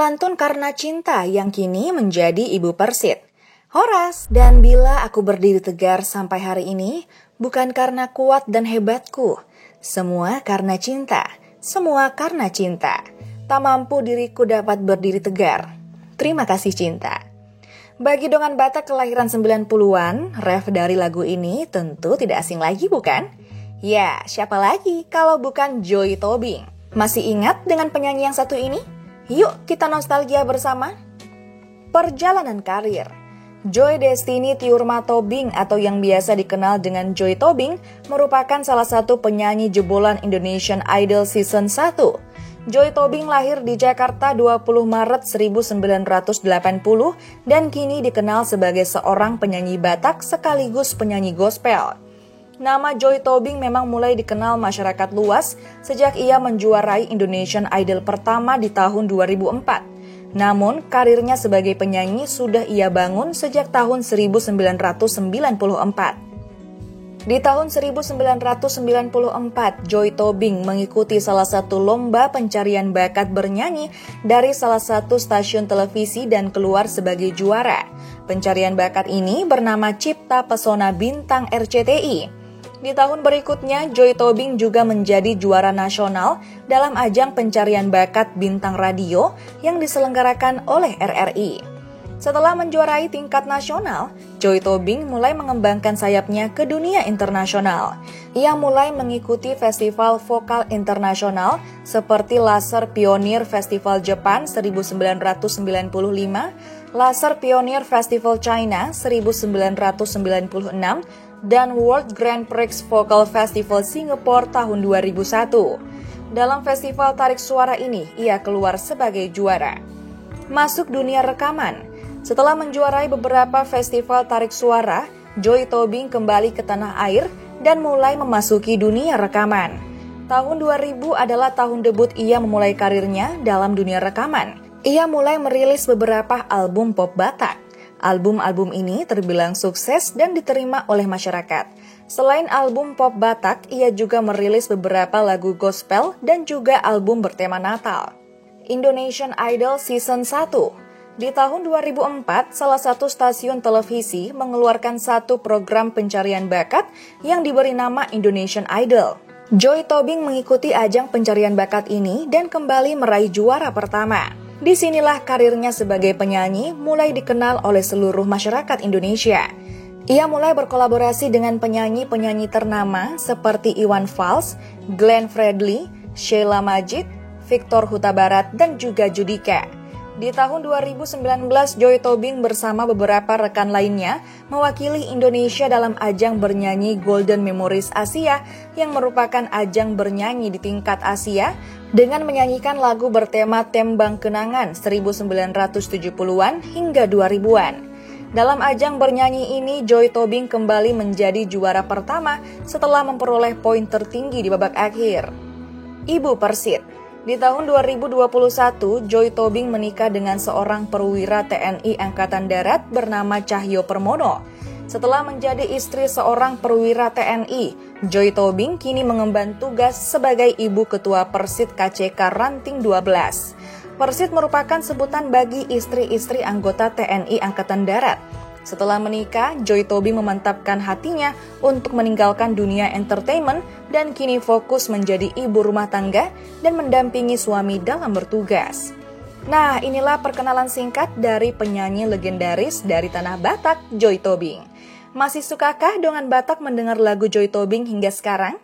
Pelantun karena cinta yang kini menjadi ibu Persit. Horas, dan bila aku berdiri tegar sampai hari ini, bukan karena kuat dan hebatku. Semua karena cinta, semua karena cinta. Tak mampu diriku dapat berdiri tegar. Terima kasih cinta. Bagi dongan Batak kelahiran 90-an, ref dari lagu ini tentu tidak asing lagi bukan? Ya, siapa lagi kalau bukan Joy Tobing. Masih ingat dengan penyanyi yang satu ini? Yuk kita nostalgia bersama. Perjalanan karir. Joy Destiny Tiurma Tobing atau yang biasa dikenal dengan Joy Tobing merupakan salah satu penyanyi jebolan Indonesian Idol Season 1. Joy Tobing lahir di Jakarta 20 Maret 1980 dan kini dikenal sebagai seorang penyanyi Batak sekaligus penyanyi gospel. Nama Joy Tobing memang mulai dikenal masyarakat luas sejak ia menjuarai Indonesian Idol pertama di tahun 2004. Namun, karirnya sebagai penyanyi sudah ia bangun sejak tahun 1994. Di tahun 1994, Joy Tobing mengikuti salah satu lomba pencarian bakat bernyanyi dari salah satu stasiun televisi dan keluar sebagai juara. Pencarian bakat ini bernama Cipta Pesona Bintang RCTI. Di tahun berikutnya, Joy Tobing juga menjadi juara nasional dalam ajang pencarian bakat bintang radio yang diselenggarakan oleh RRI. Setelah menjuarai tingkat nasional, Joy Tobing mulai mengembangkan sayapnya ke dunia internasional. Ia mulai mengikuti festival vokal internasional seperti Laser Pioneer Festival Jepang 1995, Laser Pioneer Festival China 1996, dan World Grand Prix Vocal Festival Singapore tahun 2001. Dalam festival tarik suara ini, ia keluar sebagai juara. Masuk dunia rekaman. Setelah menjuarai beberapa festival tarik suara, Joy Tobing kembali ke tanah air dan mulai memasuki dunia rekaman. Tahun 2000 adalah tahun debut ia memulai karirnya dalam dunia rekaman. Ia mulai merilis beberapa album pop Batak. Album-album ini terbilang sukses dan diterima oleh masyarakat. Selain album pop Batak, ia juga merilis beberapa lagu gospel dan juga album bertema Natal. Indonesian Idol Season 1. Di tahun 2004, salah satu stasiun televisi mengeluarkan satu program pencarian bakat yang diberi nama Indonesian Idol. Joy Tobing mengikuti ajang pencarian bakat ini dan kembali meraih juara pertama. Disinilah karirnya sebagai penyanyi mulai dikenal oleh seluruh masyarakat Indonesia. Ia mulai berkolaborasi dengan penyanyi-penyanyi ternama seperti Iwan Fals, Glenn Fredly, Sheila Majid, Victor Huta Barat, dan juga Judika. Di tahun 2019, Joy Tobing bersama beberapa rekan lainnya mewakili Indonesia dalam ajang bernyanyi Golden Memories Asia yang merupakan ajang bernyanyi di tingkat Asia dengan menyanyikan lagu bertema Tembang Kenangan 1970-an hingga 2000-an. Dalam ajang bernyanyi ini, Joy Tobing kembali menjadi juara pertama setelah memperoleh poin tertinggi di babak akhir. Ibu Persit. Di tahun 2021, Joy Tobing menikah dengan seorang perwira TNI Angkatan Darat bernama Cahyo Permono. Setelah menjadi istri seorang perwira TNI, Joy Tobing kini mengemban tugas sebagai ibu ketua Persit KCK Ranting 12. Persit merupakan sebutan bagi istri-istri anggota TNI Angkatan Darat. Setelah menikah, Joy Tobing memantapkan hatinya untuk meninggalkan dunia entertainment dan kini fokus menjadi ibu rumah tangga dan mendampingi suami dalam bertugas. Nah, inilah perkenalan singkat dari penyanyi legendaris dari tanah Batak, Joy Tobing. Masih sukakah dongan Batak mendengar lagu Joy Tobing hingga sekarang?